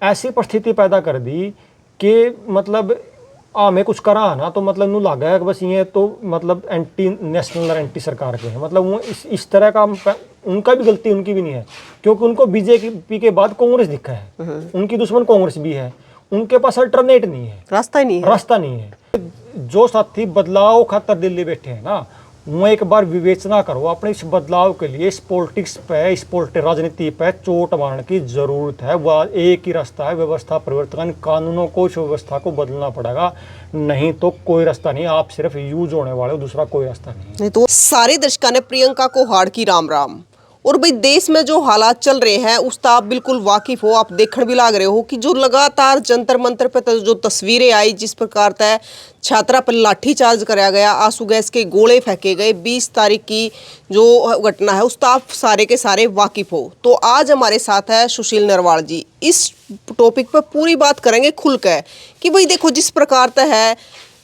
ऐसी परिस्थिति पैदा कर दी कि मतलब हमें कुछ करा ना तो मतलब नू लगा है कि बस ये तो मतलब एंटी नेशनल और एंटी सरकार के हैं, मतलब वो इस तरह का उनका भी गलती उनकी भी नहीं है, क्योंकि उनको बीजेपी के बाद कांग्रेस दिखा है, उनकी दुश्मन कांग्रेस भी है, उनके पास अल्टरनेट नहीं है, रास्ता ही नहीं है, रास्ता नहीं है। जो साथी बदलाव खातर दिल्ली बैठे हैं ना, वो एक बार विवेचना करो अपने इस बदलाव के लिए, इस पॉलिटिक्स पे, इस राजनीति पे चोट मारने की जरूरत है। वह एक ही रास्ता है, व्यवस्था परिवर्तन, कानूनों को, इस व्यवस्था को बदलना पड़ेगा, नहीं तो कोई रास्ता नहीं। आप सिर्फ यूज होने वाले हो, दूसरा कोई रास्ता नहीं। तो सारे दर्शकों ने प्रियंका को हार्ड की राम राम। और भाई देश में जो हालात चल रहे हैं उसका आप बिल्कुल वाकिफ हो, आप देखने भी लाग रहे हो कि जो लगातार जंतर मंतर पे जो तस्वीरें आई, जिस प्रकार तय छात्रा पर लाठीचार्ज कराया गया, आंसू गैस के गोले फेंके गए, 20 तारीख की जो घटना है उसका आप सारे के सारे वाकिफ हो। तो आज हमारे साथ है सुशील नरवाल जी, इस टॉपिक पर पूरी बात करेंगे खुलकर कि भाई देखो जिस प्रकार तय है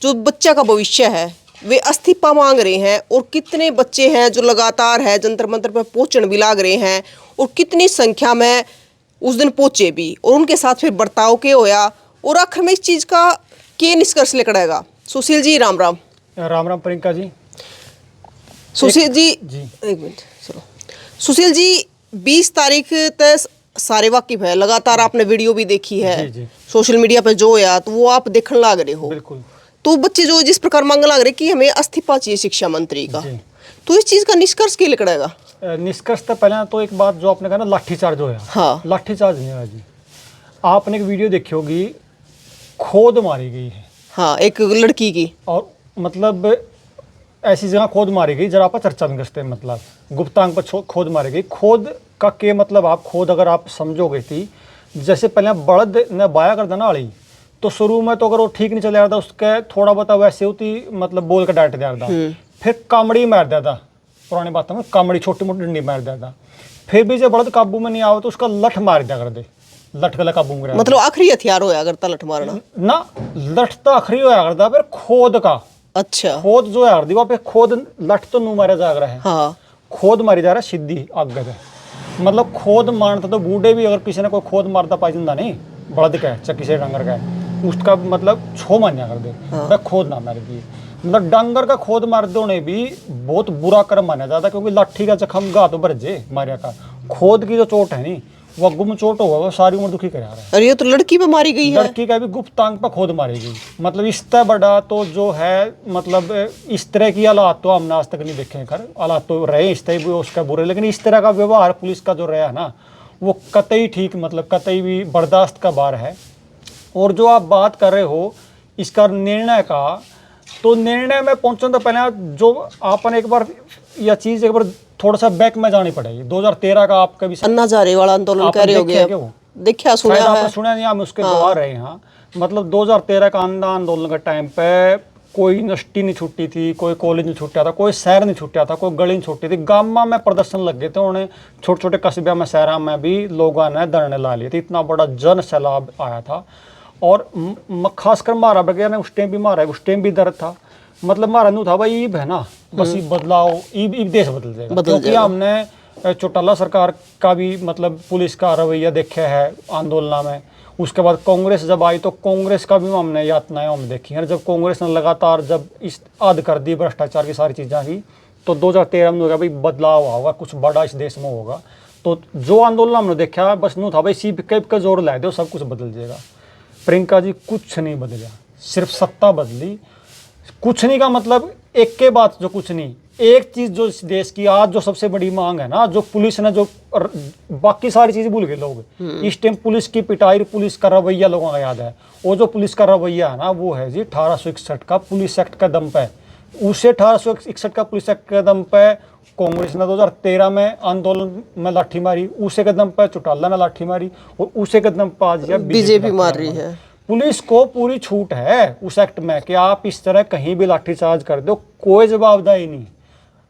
जो बच्चा का भविष्य है वे इस्तीफा मांग रहे हैं, और कितने बच्चे हैं जो लगातार है जंतर मंतर पर पहुंचने भी लाग रहे हैं, और कितनी संख्या में उस दिन पहुंचे भी, और उनके साथ फिर बर्ताव के होया, और आखिर में इस चीज का क्या निष्कर्ष निकलेगा। सुशील जी राम राम। राम राम प्रियंका जी। सुशील जी एक मिनट चलो। सुशील जी 20 तारीख तक सारे वाकिफ है, लगातार आपने वीडियो भी देखी है जी। सोशल मीडिया पे जो होया तो वो आप देखने लाग रहे हो। बिल्कुल। तो बच्चे जो जिस प्रकार मांग लग रहे कि हमें इस्तीफा चाहिए शिक्षा मंत्री का, तो इस चीज का निष्कर्ष क्या निकलेगा? निष्कर्ष तो पहले तो एक बात जो आपने कहा ना, लाठीचार्ज होया। हाँ। लाठीचार्ज नहीं होया जी। आपने एक वीडियो देखी होगी, खोद मारी गई है। हाँ, एक लड़की की, और मतलब ऐसी जगह खोद मारी गई जरा आप चर्चा में करते हैं, मतलब गुप्तांग पर खोद मारी गई। खोद का के मतलब आप खोद अगर आप समझोगे थी, जैसे पहले बड़द ने बाया कर देना आड़ी, तो शुरू में तो अगर वो ठीक नहीं चल रहा था उसके थोड़ा बहुत वैसे होती, मतलब बोल के डांट दिया था, फिर कामड़ी मार दिया था, पुरानी बात में कामड़ी छोटी मोटी डंडी मार दिया था, फिर भी जब बड़द काबू में नहीं आवे तो उसका लठ मार दिया कर दे, लठ गला काबू में, मतलब आखिरी हथियार होया करता लठ मारना ना, लठ तो आखिरी होया करता, फिर खोद का, अच्छा खोद जो है दीवा पे खोद, लठ तो नू मारा जा रहा है। हाँ, खोद मारी जा रहा है सीधी आगे से, मतलब खोद मारता तो बूढ़े भी, अगर किसी ने कोई खोद मारता पाई जिंदा नहीं, बड़द का है किसी डंगर का है, उसका मतलब छो मान्या कर दे। हाँ। खोद ना मार दी, मतलब डंगर का खोद मार दो ने भी बहुत बुरा कर्म माना जाता, क्योंकि लाठी का जख्म गा तो भरजे मारिया का, खोद की जो चोट है नी वो गुम चोट होगा, वो सारी उम्र दुखी करा रहा है। अरे ये तो लड़की पे मारी गई है, लड़की का भी गुप्तांग पर खोद मारी गई, मतलब इस तरह बड़ा तो जो है, मतलब इस तरह की हालात तो हमने आज तक नहीं देखे। कर हालात तो रहे इस तरह भी उसका बुरे, लेकिन इस तरह का व्यवहार पुलिस का जो रहा ना, वो कतई ठीक, मतलब कतई भी बर्दाश्त का बार है। और जो आप बात कर रहे हो इसका निर्णय का, तो निर्णय में पहुंचने तो पहले जो आपने एक बार यह चीज एक बार थोड़ा सा बैक में जानी पड़ेगी। 2013 का आपका भी अन्ना हजारे वाला आंदोलन कह रहे हो गया, देखा सुना है, आपने सुना नहीं, हम उसके गवाह रहे हैं। मतलब 2013 का आंदोलन के टाइम पे कोई यूनिवर्सिटी नहीं छूटी थी, कोई कॉलेज नहीं छूटा था, कोई शहर नहीं छूटा था, कोई गली नहीं छूटी थी, गाँव में प्रदर्शन लग गए थे, उन्हें छोटे छोटे कस्बे में शहरों में भी लोगों ने धरने ला लिए थे, इतना बड़ा जन सैलाब आया था। और खासकर मारा बगैर ने उस टाइम भी मारा, उस टाइम भी दर्द था, मतलब मारा नहीं था भाई, ईब है ना, बस ये बदलाव, ईब देश बदल जाएगा, क्योंकि हमने चौटाला सरकार का भी मतलब पुलिस का रवैया देखा है आंदोलन में। उसके बाद कांग्रेस जब आई तो कांग्रेस का भी हमने यातनाएं हम देखी हैं। जब कांग्रेस ने लगातार जब इस आद कर दी भ्रष्टाचार की सारी चीज़ें की, तो 2013 में होगा भाई बदलाव होगा, कुछ बड़ा इस देश में होगा। तो जो आंदोलन हमने देखा बस नहीं था भाई, सी का जोर ला दो सब कुछ बदल जाएगा। प्रियंका जी कुछ नहीं बदला, सिर्फ सत्ता बदली। कुछ नहीं का मतलब एक के बाद जो कुछ नहीं, एक चीज जो इस देश की आज जो सबसे बड़ी मांग है ना, जो पुलिस ने जो बाकी सारी चीजें भूल गए लोग इस टाइम, पुलिस की पिटाई, पुलिस का रवैया लोगों का याद है। वो जो पुलिस का रवैया है ना, वो है जी 1861 का पुलिस एक्ट का दम पे, उसे 1861 का पुलिस एक्ट के दम पे कांग्रेस ने 2013 में आंदोलन में लाठी मारी, उसे कदम पे चौटाला ने लाठी मारी, और उसे कदम पे आज बीजेपी मार रही है। पुलिस को पूरी छूट है उस एक्ट में कि आप इस तरह कहीं भी लाठीचार्ज कर दो, कोई जवाबदेही नहीं।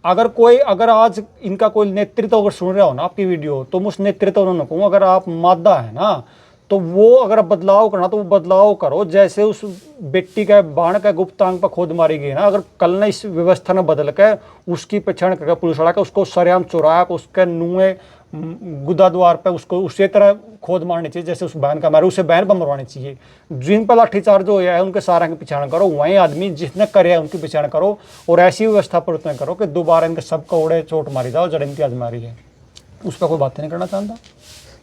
अगर आज इनका कोई नेतृत्व अगर सुन रहा हो ना आपकी वीडियो, तो उस नेतृत्व उन्होंने कहूँ, अगर आप मादा है ना, तो वो अगर बदलाव करना तो वो बदलाव करो। जैसे उस बेटी का बाण का गुप्तांग पर खोद मारी गई ना, अगर कल ने इस व्यवस्था ने बदल के उसकी पहचान करके पुलिस वाला का उसको सरेआम चुराया, उसके नुए गुदा द्वार पे उसको उसी तरह खोद मारनी चाहिए जैसे उस बहन का मारे, उसे बहन पर मरवानी चाहिए। जिन पर लाठीचार्ज होया है उनके सारा की पहचान करो, वहीं आदमी जिसने करे उनकी पहचान करो, और ऐसी व्यवस्था प्रवर्तन करो कि दोबारा इनके सब कौड़े चोट मारी जाओ जड़ इनकी आजमारी है। उस पर कोई बातें नहीं करना चाहता।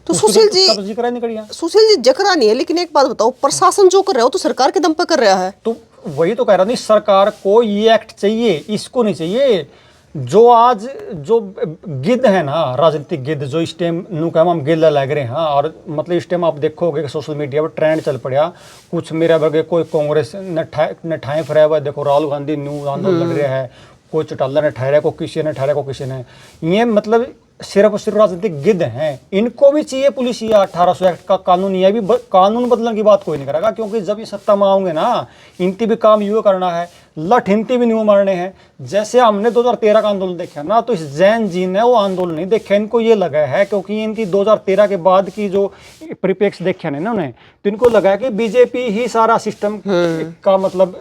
तो सुशील जी, उसका तो जिक्र ही नहीं करिए। सुशील जी जकरा नहीं है, लेकिन एक बात बताओ, प्रशासन जो कर रहा हो तो सरकार के दम पे कर रहा है। तो वही तो कह रहा नहीं, सरकार को ये एक्ट चाहिए, इसको नहीं चाहिए। जो आज जो गिद्ध है ना, राजनीतिक गिद्ध, जो इस टाइम नू कह हम गिद्ध लग रहे हैं, और मतलब इस टाइम आप देखोगे कि सोशल मीडिया पर ट्रेंड चल पड़ा, कुछ मेरा वर्ग कोई कांग्रेस न ठाए फिर हुआ, देखो राहुल गांधी न्यू आंदोलन लड़ रहा है, कोई चौटाला ने ठहरा, को किसी ने ठहरा, को किसी ने, ये मतलब सिर्फ और सिर्फ राजनीतिक गिद्ध हैं। इनको भी चाहिए पुलिस या 1800 एक्ट का कानून, ये भी कानून बदलने की बात कोई नहीं करेगा, क्योंकि जब ये सत्ता में आओगे ना, इनकी भी काम यूँ करना है, लठ हिंती भी नहीं मारने हैं। जैसे हमने 2013 का आंदोलन देखा ना, तो इस जैन जी ने वो आंदोलन नहीं देखा, इनको ये लगा है, क्योंकि इनकी 2013 के बाद की जो परिप्रेक्ष्य देखा है ना उन्हें, तो इनको लगा है कि बीजेपी ही सारा सिस्टम का मतलब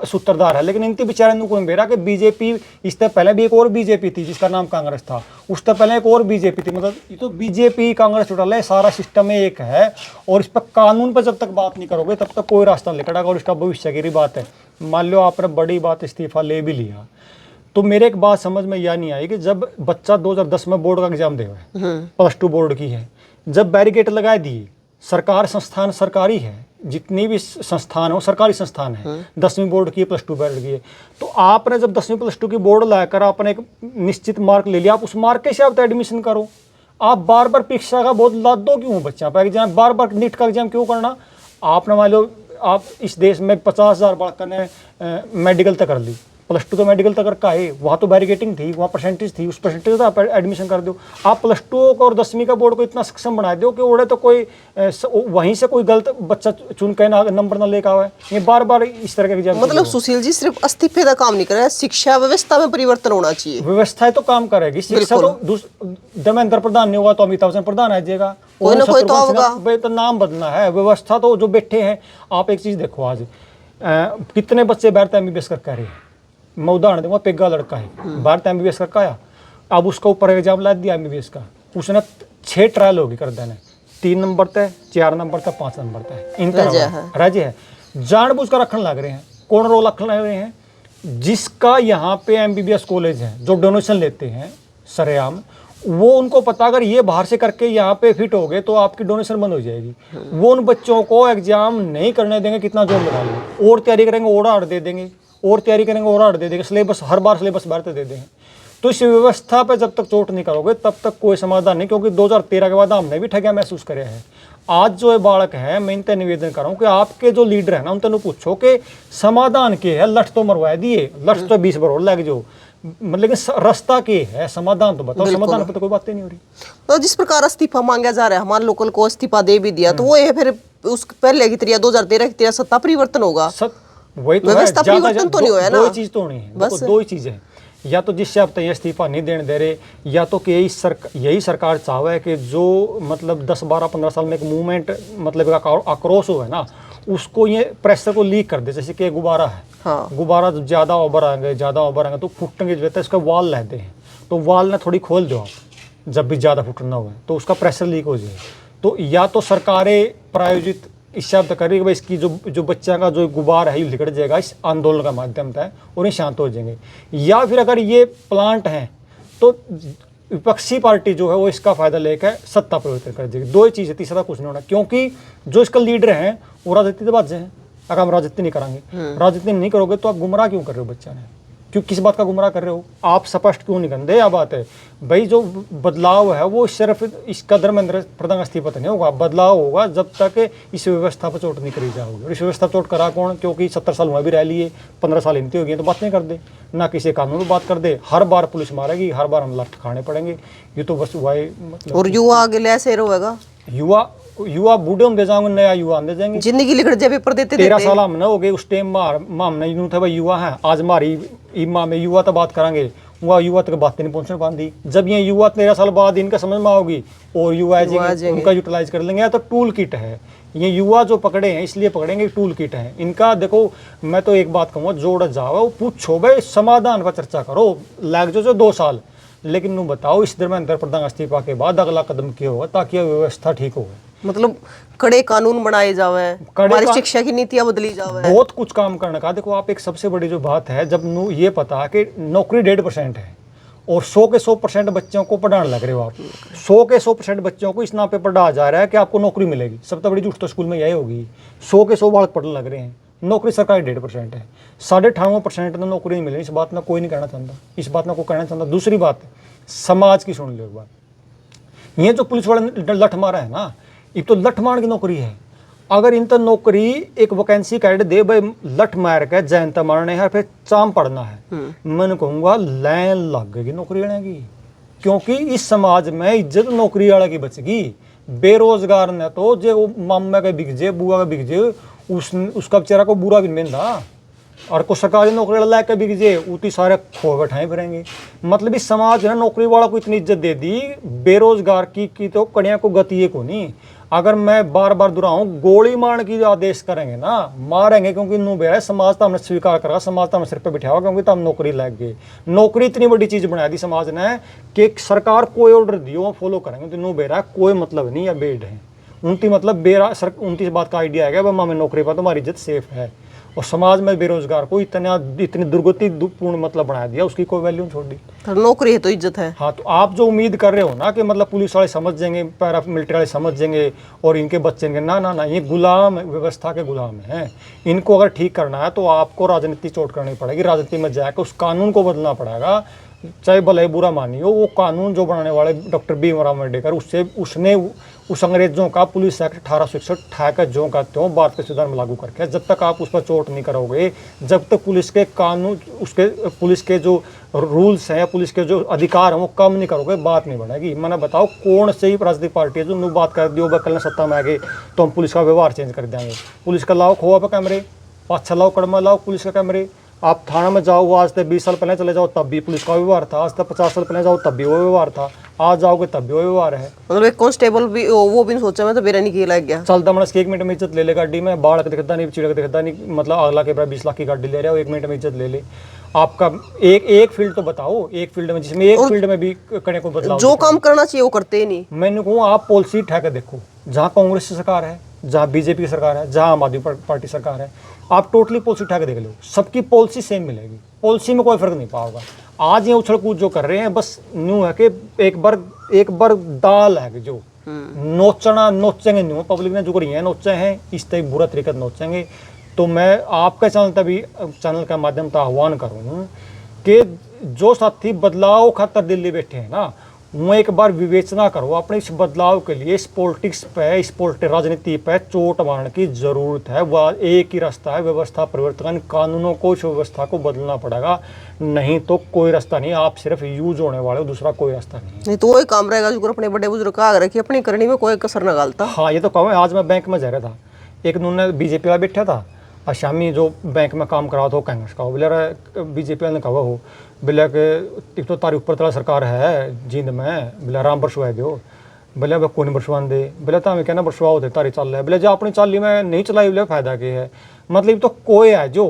सूत्रधार है। लेकिन इनकी बेचारे को बेरा कि बीजेपी, इससे पहले भी एक और बीजेपी थी जिसका नाम कांग्रेस था, उससे पहले एक और बीजेपी थी, मतलब ये तो बीजेपी कांग्रेस टोटल है, सारा सिस्टम में एक है। और इस पर कानून पर जब तक बात नहीं करोगे तब तक कोई रास्ता नहीं निकलेगा, और इसका भविष्य की बात है। मान लो आपने बड़ी बात इस्तीफा ले भी लिया, तो मेरे एक बात समझ में यह नहीं आई कि जब बच्चा 2010 में बोर्ड का एग्जाम दे हुआ है, +2 बोर्ड की है, जब बैरिकेड लगा दिए, सरकार संस्थान सरकारी है, जितनी भी संस्थान हो सरकारी संस्थान है, 10वीं बोर्ड की है, +2 बोर्ड की है, तो आपने जब 10वीं +2 की बोर्ड लाकर आपने एक निश्चित मार्क ले लिया, आप उस मार्क के हिसाब से एडमिशन करो। आप बार बार परीक्षा का बहुत लाद दो क्यों बच्चा पर एग्जाम, बार बार नीट का एग्जाम क्यों करना। आपने मान लो आप इस देश में 50,000 बालक ने मेडिकल तक कर ली, +2 तो मेडिकल तक का है, वहाँ तो बैरिकेटिंग थी, वहाँ परसेंटेज थी, उस परसेंटेज तो आप एडमिशन कर दो। आप +2 को और 10वीं का बोर्ड को इतना सक्षम बना दो कि उड़े तो कोई वहीं से कोई गलत बच्चा चुन के ना नंबर ना लेकर आवे। ये बार बार इस तरह के एग्जाम, मतलब सुशील जी सिर्फ इस्तीफे का काम नहीं कर रहा है, शिक्षा व्यवस्था में परिवर्तन होना चाहिए। व्यवस्थाएं तो काम करेगी, शिक्षा तो धर्मेंद्र प्रधान नहीं होगा तो अमिताभ बच्चन प्रधान आ जाएगा, कोई ना कोई तो होगा, तो नाम बदलना है। व्यवस्था तो जो बैठे हैं, आप एक चीज देखो, आज कितने बच्चे बाहर MBBS कर रहे हैं। मैं उदाहरण दूंगा, पेगा लड़का है, बाहर MBBS करके आया, अब उसका ऊपर एग्जाम ला दिया MBBS का, उसने 6 ट्रायल होगी कर देने, 3 नंबर तय, 4 नंबर तक, 5 नंबर तक, इनका राज्य है, जानबूझ कर रखने लग रहे हैं। कौन रोल रखने लग रहे हैं? जिसका यहाँ पे MBBS कॉलेज है, जो डोनेशन लेते हैं सरेआम, वो उनको पता अगर ये बाहर से करके यहाँ पे फिट हो गए तो आपकी डोनेशन बंद हो जाएगी। वो उन बच्चों को एग्जाम नहीं करने देंगे, कितना जोर लगा लेंगे, और तैयारी करेंगे और आड़ दे देंगे, और तैयारी करेंगे और आड़ दे देंगे, सिलेबस हर बार सिलेबस बाहर दे देंगे। तो इस व्यवस्था पे जब तक चोट नहीं करोगे तब तक कोई समाधान नहीं, क्योंकि 2013 के बाद हमने भी ठगिया महसूस करे हैं। आज जो ये बालक है, मैं इनसे निवेदन कर रहा हूँ कि आपके जो लीडर है ना, उनसे पूछो कि समाधान के है। लठ तो मरवा दिए, लठ तो 20 बार और लग जो, लेकिन रास्ता के है, समाधान तो बताओ। समाधान पर तो कोई बातें नहीं हो रही। तो जिस प्रकार इस्तीफा मांगा जा रहा है, हमारे लोकल को इस्तीफा दे भी दिया, तो वो ये फिर उस पहले की तरह 2013 की तरह सत्ता परिवर्तन होगा। वही तो व्यवस्था परिवर्तन तो नहीं हुआ है ना, दो चीज तो नहीं है, बस 2 ही चीजें हैं, या तो जिससे आप तय इस्तीफा नहीं देने दे रहे, या तो कि यही सरकार चाहे कि जो मतलब 10, 12, 15 साल में एक मूवमेंट मतलब आक्रोश हो है ना, उसको ये प्रेशर को लीक कर दे। जैसे कि गुब्बारा है, हाँ। गुब्बारा ज़्यादा ओवर आएंगे तो फूटने की वजह उसका वाल रहते हैं, तो वाल ने थोड़ी खोल दो आप, जब भी ज़्यादा फूटना हुआ तो उसका प्रेशर लीक हो जाए। तो या तो सरकारें प्रायोजित इस शब्द करें कि भाई इसकी जो बच्चा का जो गुब्बार है ये लिकट जाएगा इस आंदोलन का माध्यम से, और ये शांत हो जाएंगे। या फिर अगर ये प्लांट हैं तो विपक्षी पार्टी जो है वो इसका फायदा लेकर सत्ता परिवर्तन कर देगी। 2 ही चीज़ है, तीसरा कुछ नहीं होना, क्योंकि जो इसका लीडर हैं वो राजनीति से बात हैं। अगर हम राजनीति नहीं करांगे, राजनीति नहीं करोगे तो आप गुमराह क्यों कर रहे हो बच्चा ने, क्यों किस बात का गुमराह कर रहे हो आप? स्पष्ट क्यों नहीं करते? यह बात है भाई, जो बदलाव है वो सिर्फ इसका धर्मेंद्र प्रधान इस्तीफा नहीं होगा, बदलाव होगा जब तक इस व्यवस्था पर चोट नहीं करी जाओगे। और इस व्यवस्था पर चोट करा कौन? क्योंकि 70 साल वहाँ भी रह लिए, 15 साल इनती हो गई, तो बात नहीं कर दे ना, किसी कानून पर बात कर दे, हर बार पुलिस मारेगी, हर बार हम लठ खाने पड़ेंगे। ये तो बस हुआ मतलब। और युवा आगे ऐसे रहेगा, युवा बूढ़े हम दे जाएंगे, नया युवा हम दे जाएंगे। जिंदगी लिखड़ जाए पेपर देते 13 साल हमने हो गए, उस टाइम हमने यूँ थे भाई युवा हैं, आज हमारी इमा में युवा तो बात करेंगे, वह युवा तक बातें नहीं पहुँचने पाती। जब ये युवा 13 साल बाद इनका समझ में आओगी और युवा उनका यूटिलाइज कर लेंगे। या तो टूल किट है, ये युवा जो पकड़े हैं इसलिए पकड़ेंगे, टूल किट है इनका। देखो मैं तो एक बात कहूँगा, जोड़ जाओ, पूछो भाई, समाधान पर चर्चा करो, लग जो 2 साल लेकिन नू बताओ इस धर्मेंद्र प्रधान इस्तीफा के बाद अगला कदम क्या होगा ताकि यह व्यवस्था ठीक हो। मतलब कड़े कानून बनाए जावे, हमारी शिक्षा की नीतियां बदली जावे, बहुत कुछ काम करने का। देखो आप, एक सबसे बड़ी जो बात है, जब नू ये पता कि नौकरी 1.5% है और 100 के 100% बच्चों को पढ़ाने लग रहे हो आप, 100 के 100% बच्चों को इस नाम पे पढ़ाया जा रहा है कि आपको नौकरी मिलेगी। सबसे बड़ी झूठ तो स्कूल में यही होगी। 100 के 100 बालक पढ़ने लग रहे हैं, नौकरी सरकारी 1.5% है, 58% तो नौकरी नहीं मिली। इस बात में कोई नहीं कहना चाहता, इस बात में कोई कहना चाहता। दूसरी बात समाज की सुन लो एक बात, ये जो पुलिस वाले लठ मारा है ना, ये तो लठ मार की नौकरी है। अगर इन तो नौकरी एक वैकेंसी कैड दे भाई, लठ मार के जयंता मारने है फिर चाम पड़ना है, मैं कहूँगा लाइन लग गई नौकरी लेने की। क्योंकि इस समाज में इज्जत नौकरी वाले की बचेगी। बेरोजगार ने तो जो मामा के बिक जे, बुआ का बिक जे, उसका बेचारा को बुरा भी मिलता, और को सरकारी नौकरी ला के बिक जे, उतनी सारे खो बैठाए फिरेंगे। मतलब इस समाज ने नौकरी वाला को इतनी इज्जत दे दी, बेरोजगार की तो कड़िया को गति को नहीं। अगर मैं बार बार दोहराऊं, गोली मारने की आदेश करेंगे ना, मारेंगे, क्योंकि नू बेरा समाज तो हमने स्वीकार करा, समाज तो हमें सिर पे बिठाओ, क्योंकि तो हम नौकरी लग गए। नौकरी इतनी बड़ी चीज बना दी समाज ने कि सरकार कोई ऑर्डर दियो फॉलो करेंगे, तो नू बेरा कोई मतलब नहीं है, बेड है उनकी, मतलब बेरा सर उनकी इस बात का आइडिया है कि हमें नौकरी पर तो हमारी इज्जत सेफ है। और समाज में बेरोजगार को इतनी दुर्गतिपूर्ण मतलब बना दिया, उसकी कोई वैल्यू नहीं छोड़ दी। तो नौकरी है तो इज्जत है। हाँ, तो आप जो उम्मीद कर रहे हो ना कि मतलब पुलिस वाले समझ जाएंगे, पैरा मिलिट्री वाले समझ जाएंगे और इनके बच्चे ना ना ना, ये गुलाम व्यवस्था के गुलाम हैं। इनको अगर ठीक करना है तो आपको राजनीति चोट करनी पड़ेगी, राजनीति में जाकर उस कानून को बदलना पड़ेगा, चाहे भले बुरा मानियो। वो कानून जो बनाने वाले डॉक्टर भीमराव अम्बेडकर, उसने उस अंग्रेजों का पुलिस एक्ट 1861 ठाकर जो का त्यों भारतीय संविधान में लागू करके, जब तक आप उस पर चोट नहीं करोगे, जब तक पुलिस के कानून, उसके पुलिस के जो रूल्स हैं या पुलिस के जो अधिकार हैं वो कम नहीं करोगे, बात नहीं बढ़ेगी। मैंने बताओ कौन सी राजनीतिक पार्टी है जो बात कर दियो कल सत्ता में आ गए तो हम पुलिस का व्यवहार चेंज कर देंगे। पुलिस का लाओ खोआ पे कैमरे, 5-6 लाओ कड़मा लाओ पुलिस के कैमरे। आप थाना में जाओ, आज तक 20 साल पहले चले जाओ तब भी पुलिस का व्यवहार था, आज तक 50 साल पहले जाओ तब भी वो व्यवहार था, आज जाओगे तब भी वो व्यवहार है। मतलब एक कांस्टेबल भी वो भी नहीं सोचा, मैं तो बेरा नहीं किया लग गया, चलता मनस 1 मिनट में इज्जत ले ले गाड़ी में, बाढ़ के दिखता नहीं, चिड़क दिखता नहीं, मतलब अगला के 20 लाख की गाड़ी ले रहा है, 1 मिनट में इज्जत ले ले। आपका एक फील्ड तो बताओ, एक फील्ड में, जिसमें एक फील्ड में भी कड़े को बदलाव, जो काम करना चाहिए वो करते ही नहीं। मैंने कहूँ आप पॉलिसी ठहके देखो, जहाँ कांग्रेस की सरकार है, जहाँ बीजेपी की सरकार है, जहाँ आम आदमी पार्टी सरकार है, आप टोटली पॉलिसी उठा के देख लो, सबकी पॉलिसी सेम मिलेगी, पॉलिसी में कोई फर्क नहीं पाओगा। आज ये उछल कूद जो कर रहे हैं बस न्यू है कि एक बार दाल है कि जो नोचेंगे न्यू, पब्लिक ने जो करी है नोचे हैं, इस तरह बुरा तरीका नोचेंगे। तो मैं आपके चैनल का माध्यम से आह्वान करूँ कि जो साथी बदलाव खातर दिल्ली बैठे हैं ना, वो एक बार विवेचना करो अपने इस बदलाव के लिए। इस पॉलिटिक्स पे, इस राजनीति पे चोट मारने की जरूरत है। वह एक ही रास्ता है, व्यवस्था परिवर्तन, कानूनों को, इस व्यवस्था को बदलना पड़ेगा, नहीं तो कोई रास्ता नहीं। आप सिर्फ यूज होने वाले हो, दूसरा कोई रास्ता नहीं तो वही काम रहेगा जो अपने बड़े बुजुर्ग का आगे रखी, अपनी करनी में कोई कसर न डालता। हाँ, ये तो कहो। आज मैं बैंक में जा रहा था, एक उन्होंने बीजेपी वाला बैठा था, और शामी जो बैंक में काम करा था कांग्रेस का, बोले बीजेपी वाले ने कहा हो, बोले कि एक तो तारी ऊपर तला सरकार है जींद में, बोले राम बरसवा दो, बोले अब कौन बरसवा दे, बोले तो हमें कहना बरसवा होते तारी चल रहा है, बोले जो अपनी चाली में नहीं चलाई बोले फायदा क्या है। मतलब तो कोई है जो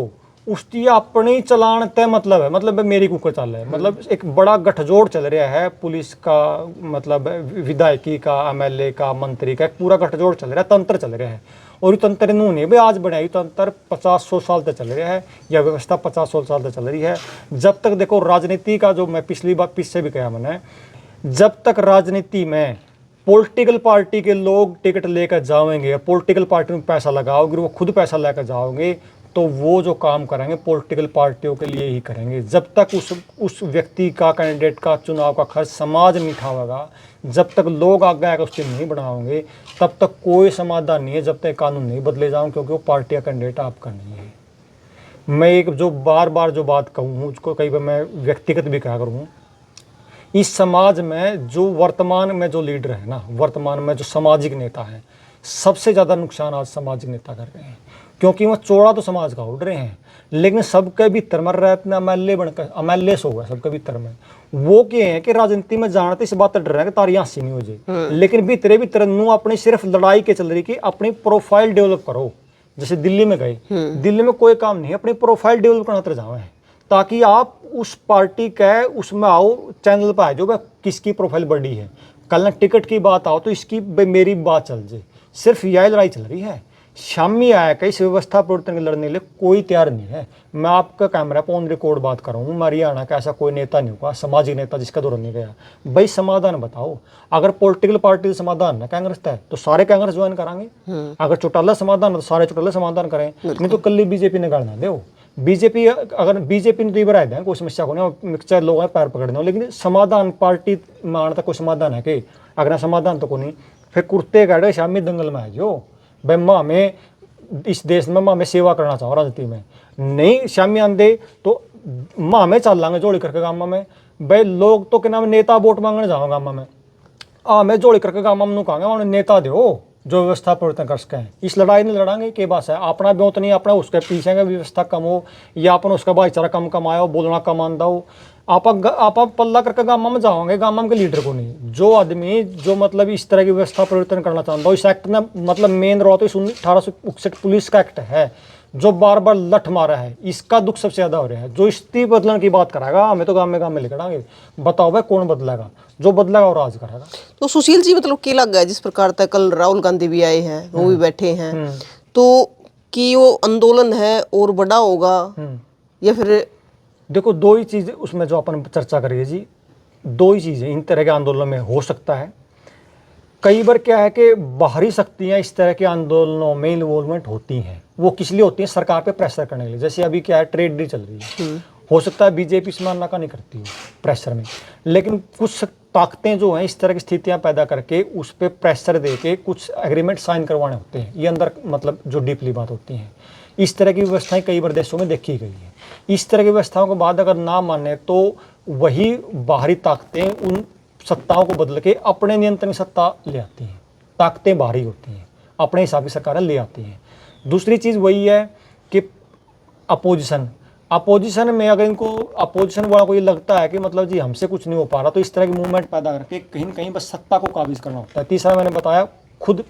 उसकी अपनी चलान तय मतलब है, मतलब मेरी कुकर चल रहा है, मतलब एक बड़ा गठजोड़ चल रहा है पुलिस का, मतलब विधायकी का, एमएलए का, मंत्री का, एक पूरा गठजोड़ चल रहा है, तंत्र चल रहा है। और ये तंत्र नू नहीं भाई आज बनाई, तंत्र 50-100 साल तक चल रहा है, या व्यवस्था 50-100 साल तक चल रही है। जब तक देखो राजनीति का, जो मैं पिछली बार पीछे भी कहा मैंने, जब तक राजनीति में पॉलिटिकल पार्टी के लोग टिकट लेकर जाओगे, पॉलिटिकल पार्टी में पैसा लगाओगे, वो खुद पैसा लेकर जाओगे, तो वो जो काम करेंगे पॉलिटिकल पार्टियों के लिए ही करेंगे। जब तक उस व्यक्ति का, कैंडिडेट का चुनाव का खर्च समाज नहीं उठावेगा, जब तक लोग आगे आकर उससे नहीं बनाओगे, तब तक कोई समाधान नहीं है, जब तक कानून नहीं बदले जाऊँ, क्योंकि वो पार्टी का कैंडिडेट आपका नहीं है। मैं एक जो बार बार जो बात कहूँ, उसको कई बार मैं व्यक्तिगत भी कहा करूँ, इस समाज में जो वर्तमान में जो लीडर है ना, वर्तमान में जो सामाजिक नेता हैं, सबसे ज़्यादा नुकसान आज सामाजिक नेता कर रहे हैं, क्योंकि वो चौड़ा तो समाज का उड़ रहे हैं, लेकिन सबके भीतर मर रहे हैं, एमएलए बनकर एमएलए सो गए सबके भीतर में। वो क्या है कि राजनीति में जानते इस बात डर रहे हैं कि तारी हंसी नहीं हो जाए, लेकिन भीतर नू अपनी सिर्फ लड़ाई के चल रही कि अपनी प्रोफाइल डेवलप करो। जैसे दिल्ली में गए, दिल्ली में कोई काम नहीं है, अपनी प्रोफाइल डेवलप करना तर जाओ है, ताकि आप उस पार्टी के उसमें आओ, चैनल पर आ जाओ, भाई किसकी प्रोफाइल बड़ी है। कल ना टिकट की बात आओ तो इसकी मेरी बात चल जाए। सिर्फ यह लड़ाई चल रही है। शामी आया कि इस व्यवस्था परिवर्तन के लड़ने के लिए कोई तैयार नहीं है। मैं आपका कैमरा पर ऑन रिकॉर्ड बात कर रहा हूँ, हरियाणा का ऐसा कोई नेता नहीं होगा, सामाजिक नेता जिसका दौर नहीं गया। भाई समाधान बताओ। अगर पॉलिटिकल पार्टी समाधान ना कांग्रेस का है तो सारे कांग्रेस ज्वाइन कराएंगे। अगर चौटाला समाधान तो सारे चौटाला समाधान करें, नहीं तो कल बीजेपी ने गाड़ना दो। बीजेपी अगर बीजेपी ने तो ये बनाया दें कोई समस्या को नहीं, चाहे लोग पैर पकड़ने हो, लेकिन समाधान पार्टी मानता कोई समाधान है कि अगर समाधान तो को नहीं, फिर कुर्ते गाड़े शामी दंगल में है जो भाई माँ में इस देश में माँ में सेवा करना चाहो राजनीति में नहीं शामी आंदे तो माँ में चल लांगे जोड़ी करके गामा में। भाई लोग तो क्या नाम नेता वोट मांगने जाओ गामा में, मैं जोड़ी करके गामा में कहांगे उन्हें नेता दो जो व्यवस्था परिवर्तन कर सकें। इस लड़ाई नहीं लड़ांगे के बात है अपना ब्योत नहीं, अपना उसके पीछे का व्यवस्था कम हो या अपन उसका भाईचारा कम कमाया हो, बोलना कम आंदा हो, आप पल्ला करके गामा में जाओगे गामा में लीडर को नहीं। जो आदमी जो मतलब इस तरह की व्यवस्था परिवर्तन करना चाहता हो, इस एक्ट में मतलब मेन रहा तो 1861 पुलिस का एक्ट है जो बार बार लठ मारा है, इसका दुख सबसे ज्यादा हो रहा है। जो स्थिति बदलने की बात कराएगा हमें तो गाँव में लिखड़ांगे, बताओ भाई कौन बदलेगा, जो बदलेगा और राज करेगा। तो सुशील जी मतलब क्या लग गया जिस प्रकार तक कल राहुल गांधी भी आए हैं, वो भी बैठे हैं, तो कि वो आंदोलन है और बड़ा होगा या फिर? देखो दो ही चीज़ उसमें जो अपन चर्चा करिए जी, दो ही चीज़ें इन तरह के आंदोलन में हो सकता है। कई बार क्या है कि बाहरी शक्तियां इस तरह के आंदोलनों में इन्वॉल्वमेंट होती हैं, वो किस लिए होती हैं? सरकार पे प्रेशर करने के लिए। जैसे अभी क्या है ट्रेड डील चल रही है, हो सकता है बीजेपी इसमें नाका नहीं करती हो प्रेशर में, लेकिन कुछ ताकतें जो हैं इस तरह की स्थितियां पैदा करके उस पर प्रेशर दे के कुछ एग्रीमेंट साइन करवाने होते हैं। ये अंदर मतलब जो डीपली बात होती हैं, इस तरह की व्यवस्थाएं कई बार देशों में देखी गई है। इस तरह की व्यवस्थाओं के बाद अगर ना माने तो वही बाहरी ताकतें उन सत्ताओं को बदल के अपने नियंत्रण सत्ता ले आती हैं। ताकतें बाहरी होती हैं, अपने हिसाब की सरकारें ले आती हैं। दूसरी चीज़ वही है कि अपोजिशन में अगर इनको अपोजिशन वाला को ये लगता है कि मतलब जी हमसे कुछ नहीं हो पा रहा, तो इस तरह की मूवमेंट पैदा करके कहीं न कहीं बस सत्ता को काबिज करना होता है। तीसरा मैंने बताया खुद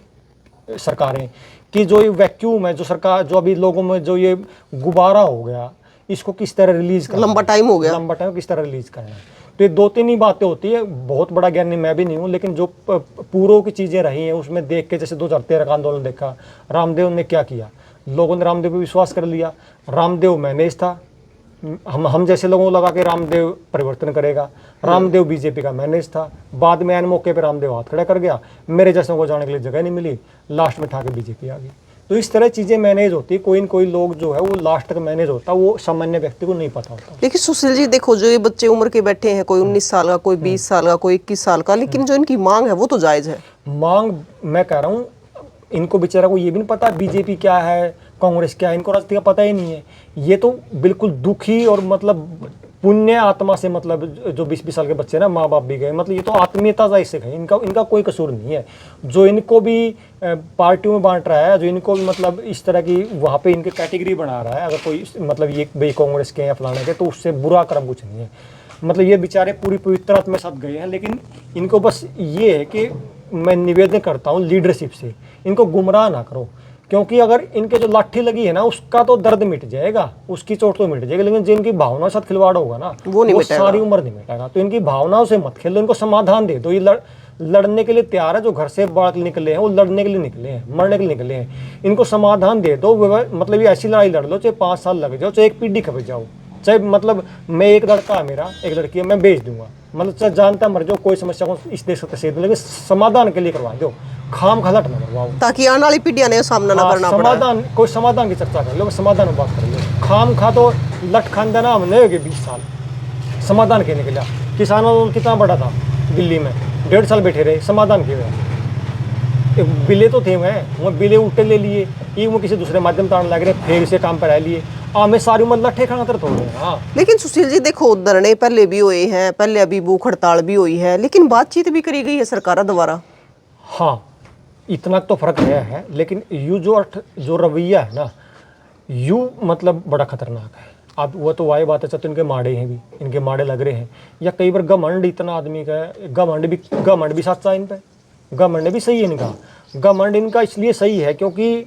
सरकारें कि जो ये वैक्यूम है जो सरकार जो अभी लोगों में जो ये गुब्बारा हो गया, इसको किस तरह रिलीज करना, लंबा टाइम हो गया, लंबा टाइम किस तरह रिलीज करना है। तो ये दो तीन ही बातें होती है। बहुत बड़ा ज्ञानी मैं भी नहीं हूँ, लेकिन जो पूर्व की चीज़ें रही हैं उसमें देख के, जैसे 2013 का आंदोलन देखा, रामदेव ने क्या किया, लोगों ने रामदेव पर विश्वास कर लिया। रामदेव मैनेज था, हम जैसे लोगों को लगा कि रामदेव परिवर्तन करेगा, रामदेव बीजेपी का मैनेज था। बाद में एन मौके पे रामदेव हाथ खड़ा कर गया, मेरे जैसों को जाने के लिए जगह नहीं मिली, लास्ट में ठा के बीजेपी आ गई। तो इस तरह चीज़ें मैनेज होती है, कोई न कोई लोग जो है वो लास्ट तक मैनेज होता है, वो सामान्य व्यक्ति को नहीं पता होता। लेकिन सुशील जी देखो जो ये बच्चे उम्र के बैठे हैं, कोई 19 साल का, कोई 20 साल का, कोई 21 साल का, लेकिन जो इनकी मांग है वो तो जायज़ है। मांग मैं कह रहा हूँ इनको बेचारा को ये भी नहीं पता बीजेपी क्या है, कांग्रेस क्या है, इनको राजनीति का पता ही नहीं है। ये तो बिल्कुल दुखी और मतलब पुण्य आत्मा से मतलब जो 20-20 साल के बच्चे ना, माँ बाप भी गए, मतलब ये तो आत्मीयता इससे गए, इनका कोई कसूर नहीं है। जो इनको भी पार्टियों में बांट रहा है, जो इनको भी मतलब इस तरह की वहाँ पे इनके कैटेगरी बना रहा है, अगर कोई मतलब ये भाई कांग्रेस के या फलाने के, तो उससे बुरा कर्म कुछ नहीं है। मतलब ये बेचारे पूरी पवित्र आत्मा के साथ गए हैं, लेकिन इनको बस ये है कि मैं निवेदन करता हूँ लीडरशिप से, इनको गुमराह ना करो, क्योंकि अगर इनके जो लाठी लगी है ना उसका तो दर्द मिट जाएगा, उसकी चोट तो मिट जाएगी, लेकिन जिनकी भावनाओं के साथ खिलवाड़ होगा ना वो सारी उम्र नहीं मिटेगा। तो इनकी भावनाओं से मत खेलो, इनको समाधान दे दो। ये लड़ने के लिए तैयार है, जो घर से बाहर निकले हैं वो लड़ने के लिए निकले हैं, मरने के लिए निकले हैं। इनको समाधान दे दो, मतलब ये ऐसी लड़ाई लड़ लो चाहे 5 साल लग जाओ, चाहे एक पीढ़ी खप जाओ, चाहे मतलब मैं एक लड़का है मेरा, एक लड़की है, मैं बेच दूंगा, मतलब चाहे जानता मर जाओ, कोई समस्या को इस देश को तसीद, लेकिन समाधान के लिए करवा दो, खाम खलट ना करवाओ, ताकि आने वाली पीढ़ियां ने सामना ना करना पड़े। समाधान कोई समाधान की चर्चा कर लो, समाधान में बात कर लो। खाम खा तो लट खानदान हमने हो गए 20 साल समाधान के निकला। किसानों कितना बड़ा था दिल्ली में, 1.5 साल बैठे रहे, समाधान के हुए। बिले तो थे मैं बिले उल्टे ले लिए, ये वो किसी दूसरे माध्यम तान लग रहे, फिर इसे काम पर रह लिए, मैं सारी उम्र लट्ठे खाना तर थोड़े। हाँ लेकिन सुशील जी देखो धरने पहले भी हुए हैं, पहले अभी भूख हड़ताल भी हुई है, लेकिन बातचीत भी करी गई है सरकार द्वारा। हाँ इतना तो फर्क है, लेकिन यू जो रवैया है ना, यू मतलब बड़ा खतरनाक है। अब वो तो वाई बात है, तो इनके माड़े हैं भी, इनके माड़े लग रहे हैं, या कई बार घमंड इतना आदमी का है, घमंड भी सच्चा इन पे, घमंड भी सही है इनका। घमंड इनका इसलिए सही है क्योंकि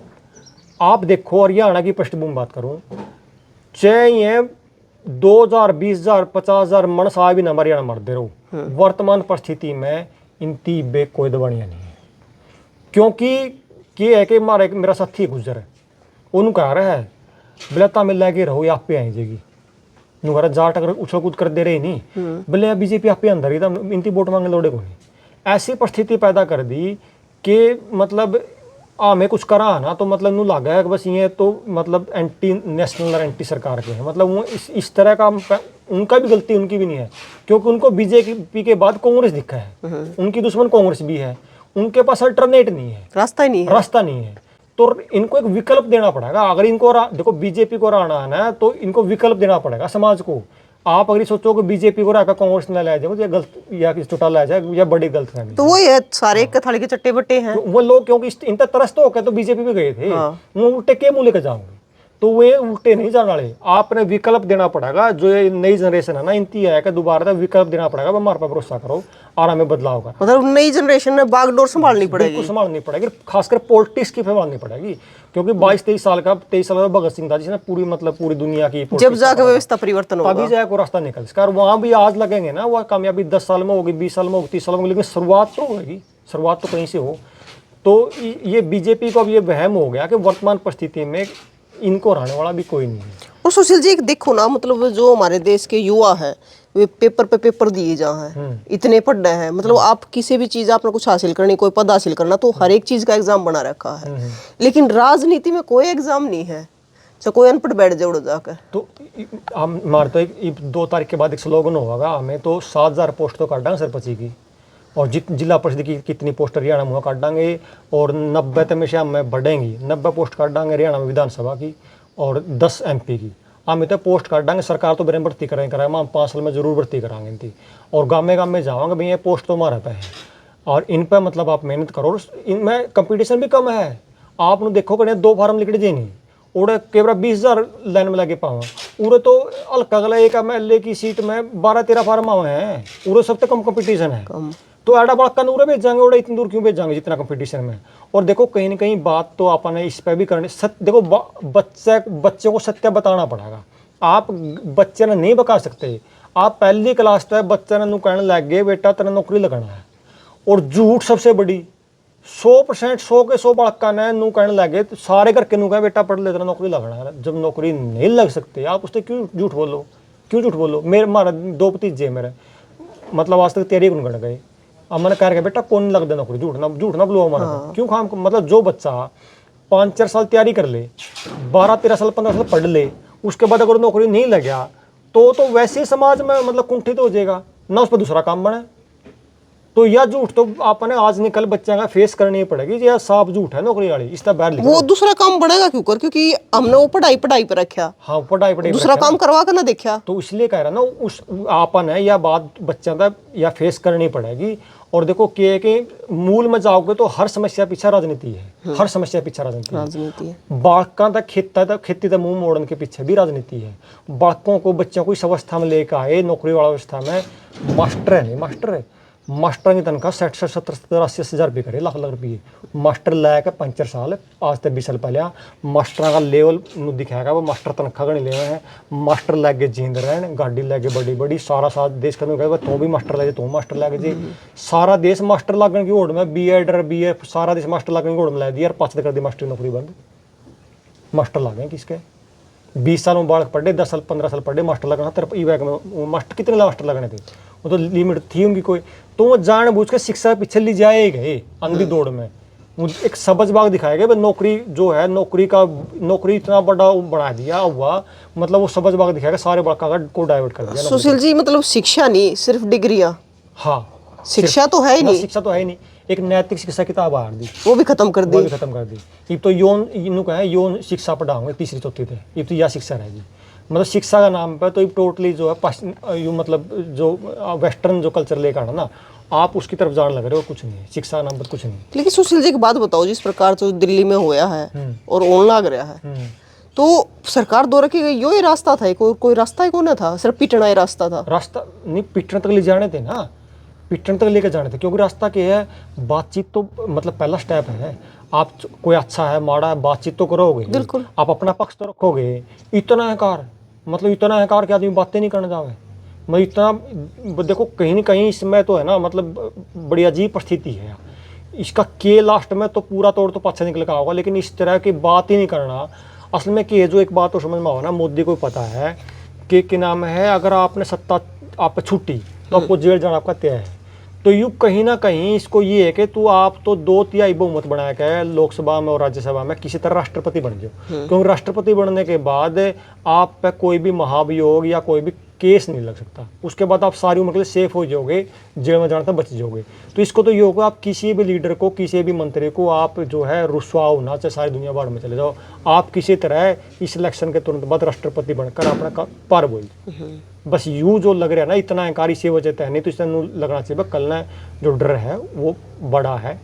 आप देखो हरियाणा की पृष्ठभूमि बात करूं, चाहे ये 2000 20,000 50,000 मन सा भी ना मरियाणा मर दे रहो। वर्तमान परिस्थिति में इनती बे कोई दबानिया नहीं है, क्योंकि ये है कि मारे मेरा साथी गुजर है उन्होंने कह रहा है बिलता में लगे रहो या आप पे आई जाएगी नुरा जाट अगर उछल कूद कर दे रहे नहीं बोले बीजेपी आप पे अंदर ही था इनती वोट मांगे लोड़े को नहीं। ऐसी परिस्थिति पैदा कर दी कि मतलब हमें कुछ करा ना तो मतलब नू लगा है कि बस ये तो मतलब एंटी नेशनल और एंटी सरकार के हैं, मतलब वो इस तरह का उनका भी गलती उनकी भी नहीं है, क्योंकि उनको बीजेपी के बाद कांग्रेस दिखा है, उनकी दुश्मन कांग्रेस भी है, उनके पास अल्टरनेट नहीं है, रास्ता ही नहीं है, रास्ता नहीं है। तो इनको एक विकल्प देना पड़ेगा। अगर इनको देखो बीजेपी को रहना है ना तो इनको विकल्प देना पड़ेगा समाज को। आप अगर सोचो कि बीजेपी को रहकर कांग्रेस न ले जाए या गलत या किस चुटा ले जाए या बड़ी गलत फहमी, तो वही है सारे एक थाली के चट्टे बट्टे हैं। तो वो लोग क्योंकि इन तक त्रस्त होकर तो बीजेपी में गए थे, वो उल्टे के मुंह लेकर जाओंगे, तो वे उल्टे नहीं जाने वाले। आपने विकल्प देना पड़ेगा। जो ये नई जनरेशन है ना इनती है कि दोबारा विकल्प देना पड़ेगा, हमारे पर भरोसा करो और हमें बदलाव का। मतलब नई जनरेशन में बागडोर संभालनी पड़ेगी, संभालनी पड़ेगी, खासकर पॉलिटिक्स की संभालनी पड़ेगी, क्योंकि 22-23 साल का भगत सिंह था जिसने पूरी मतलब पूरी दुनिया की जब जाकर व्यवस्था परिवर्तन होगा तभी जाकर रास्ता निकल सका। वहां भी आज लगेंगे ना, वह कामयाबी 10 साल में होगी, 20 साल में होगी, 30 साल में होगी, लेकिन शुरुआत तो होगी, शुरुआत तो कहीं से हो। तो ये बीजेपी को अब ये वहम हो गया कि वर्तमान परिस्थिति में इनको रहने वाला भी कोई नहीं है। और सुशील जी एक देखो ना, मतलब जो हमारे देश के युवा है वे पेपर पे पेपर दिए जा हैं, इतने पढ़ रहे हैं, मतलब आप किसी भी चीज आपने कुछ हासिल करनी, कोई पद हासिल करना तो हर एक चीज का एग्जाम बना रखा है, लेकिन राजनीति में कोई एग्जाम नहीं है, चाहे कोई अनपढ़ बैठ जाओ जाकर। तो हम हमारे तो 2 तारीख के बाद एक स्लोगन होगा, हमें तो 7,000 पोस्ट तो काट देंगे सरपंची की, और जिला परिषद की कितनी पोस्ट हरियाणा में काट देंगे, और 90 तक में से हमें बढ़ेंगी, 90 पोस्ट काट देंगे हरियाणा में विधानसभा की, और 10 MP की हमें तो पोस्ट काट देंगे। सरकार तो बेरम भर्ती करेंगे हम 5 साल में जरूर भर्ती कराएंगे इनकी, और गाँव में जाओगे भाई ये पोस्ट तो हमारा पे है, और इन पर मतलब आप मेहनत करो। इनमें कंपटीशन भी कम है, आपने देखो कि 2 फार्म लिखड़े जे नहीं उड़े केवरा 20,000 लाइन में लगे पावा, उड़े तो हल्का गला एक MLA की सीट में 12-13 फार्म आवे हैं, उड़े सबसे कम कंपटीशन है। तो एडा बड़का नूरे भेजांगे, उड़े इतनी दूर क्यों भेजांगे जितना कंपटीशन में। और देखो कहीं ना कहीं बात तो आपने इस पर भी करनी, देखो बच्चे को सत्य बताना पड़ेगा। आप बच्चे ने नहीं बता सकते, आप पहली क्लास तक बच्चे ने कहने लग गए बेटा तेरा नौकरी लगाना है, और झूठ सबसे बड़ी 100% 100 के 100 बड़का ने नू कहने लगे तो सारे घर के नू कहे बेटा पढ़ ले तेरा नौकरी लगना है। जब नौकरी नहीं लग सकते आप उससे क्यों झूठ बोलो, क्यों झूठ बोलो। मेरे हमारा 2 भतीजे मेरे मतलब आज तक तैयारी कौन कर गए, अब मैंने कह रहा बेटा कौन लग दे नौकरी, झूठ ना बोलो हमारा। क्यों खाम मतलब जो बच्चा 5-4 साल तैयारी कर ले, 12-13 साल 15 साल पढ़ ले, उसके बाद अगर नौकरी नहीं लग गया तो वैसे ही समाज में मतलब कुंठित हो जाएगा ना, उस पर दूसरा काम बने। तो यह झूठ तो आपने आज निकल बच्चा का फेस करनी पड़ेगी, यह साफ झूठ है नौकरी वाली, इस तरह बाहर वो दूसरा काम बढ़ेगा क्यों कर, क्योंकि हमने वो पढ़ाई पे रखा। हाँ पढ़ाई दूसरा काम करवा कर ना देखा, तो इसलिए कह रहा ना उस आपन है यह बात बच्चा का या फेस करनी पड़ेगी। और देखो कि मूल में जाओगे तो हर समस्या पीछे राजनीति है, हर समस्या पीछे राजनीति है। बालका तक खेती तक मुंह मोड़ने के पीछे भी राजनीति है। बालकों को बच्चों को इस अवस्था में लेकर आए नौकरी वाला अवस्था में, मास्टर है नहीं मास्टर है, मास्टर की तनख्वाह 60 70 80 हज़ार रुपये करे, लाख रुपये मास्टर लैके 5 साल आज तक 20 साल पहले मास्टर का लेवल दिखाएगा। वो मास्टर तनख्वाह का नहीं ले हैं, मास्टर लैके जींद रहे, गाड़ी लैके बड़ी बड़ी सारा साथ देश का कहेगा तू भी मास्टर लगे, तू मास्टर लगे जी, सारा देश मास्टर लगने की होड़ में BA सारा देश मास्टर लगने की होड़ में ला दिया, 5 कर दी मास्टर नौकरी बंद। मास्टर लगे किसके 20 साल में बालक पढ़े, 10 साल 15 साल पढ़े, मास्टर लगना में मास्टर कितने मास्टर लगने थे, वो तो लिमिट थी उनकी कोई। तो वो जानबूझ के शिक्षा पीछे ले जाए गए अंधी दौड़ में। एक सबज बाग दिखाया गया, नौकरी जो है नौकरी इतना बड़ा बढ़ा दिया हुआ, मतलब वो सबज बाग दिखाएगा सारे बड़का को डाइवर्ट कर दिया। सुशील जी मतलब शिक्षा नहीं सिर्फ डिग्रियां, हाँ शिक्षा तो है ही नहीं, शिक्षा तो है ही नहीं। एक नैतिक शिक्षा किताब आ दी, वो भी खत्म कर दी। ये तो यौन शिक्षा पढ़ाऊंगे 3री 4थी थे, ये तो यह शिक्षा रहेगी। मतलब शिक्षा का नाम पे तो टोटली जो है यू मतलब जो वेस्टर्न जो कल्चर लेकर आना ना, आप उसकी तरफ जाने लग रहे हो, कुछ नहीं है शिक्षा का नाम पर कुछ नहीं। लेकिन सुशील जी एक बात बताओ, जिस प्रकार से दिल्ली में होया है और ओन लग रहा है, तो सरकार द्वारा की गई यो ही रास्ता था, कोई रास्ता ही कौन था, सिर्फ पिटना ही रास्ता था। रास्ता नहीं, पिटने तक ले जाने थे ना, पिटने तक लेकर जाने थे, क्योंकि रास्ता क्या है, बातचीत तो मतलब पहला स्टेप है। आप कोई अच्छा है माड़ा है बातचीत तो करोगे, बिल्कुल, आप अपना पक्ष तो रखोगे, इतना है कार मतलब इतना अहंकार के आदमी बातें नहीं करना चाहे। मैं इतना देखो कहीं ना कहीं इसमें तो है ना, मतलब बड़ी अजीब परिस्थिति है इसका के लास्ट में तो पूरा तोड़ तो पाछा निकल का होगा, लेकिन इस तरह की बात ही नहीं करना। असल में कि ये जो एक बात तो समझ में आओ ना, मोदी को पता है कि नाम है, अगर आपने सत्ता आप पे छुट्टी तो आपको जेल जाना आपका तय है। तो यूँ कहीं ना कहीं इसको ये है कि तू आप तो 2/3 बहुमत बनाया क्या है लोकसभा में और राज्यसभा में, किसी तरह राष्ट्रपति बन जाओ, क्योंकि राष्ट्रपति बनने के बाद आप पे कोई भी महाभियोग या कोई भी केस नहीं लग सकता। उसके बाद आप सारी उम्र के लिए सेफ हो जाओगे, जेल में जाने तक बच जाओगे। तो इसको तो ये होगा, आप किसी भी लीडर को, किसी भी मंत्री को आप जो है रुसवाओ ना, चाहे सारी दुनिया भर में चले जाओ, आप किसी तरह इस इलेक्शन के तुरंत बाद राष्ट्रपति बनकर अपना पार बोल। बस यूँ जो लग रहा है ना, इतना अहंकार इसी वजह से है, नहीं तो इससे लगना चाहिए कल ना जो डर है वो बड़ा है,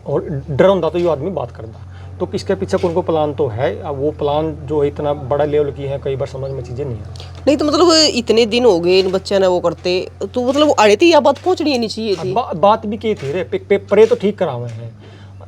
और डर होता तो ये आदमी बात करता। तो इसके पीछे कौन को प्लान तो है, अब वो प्लान जो इतना बड़ा लेवल की है, कई बार समझ में चीज़ें नहीं है। नहीं तो मतलब इतने दिन हो गए इन बच्चे ने वो करते, तो मतलब अड़े थी या बात पहुंचनी नहीं चाहिए थी। बात भी की थी रे, पेपर तो ठीक करा हुए हैं।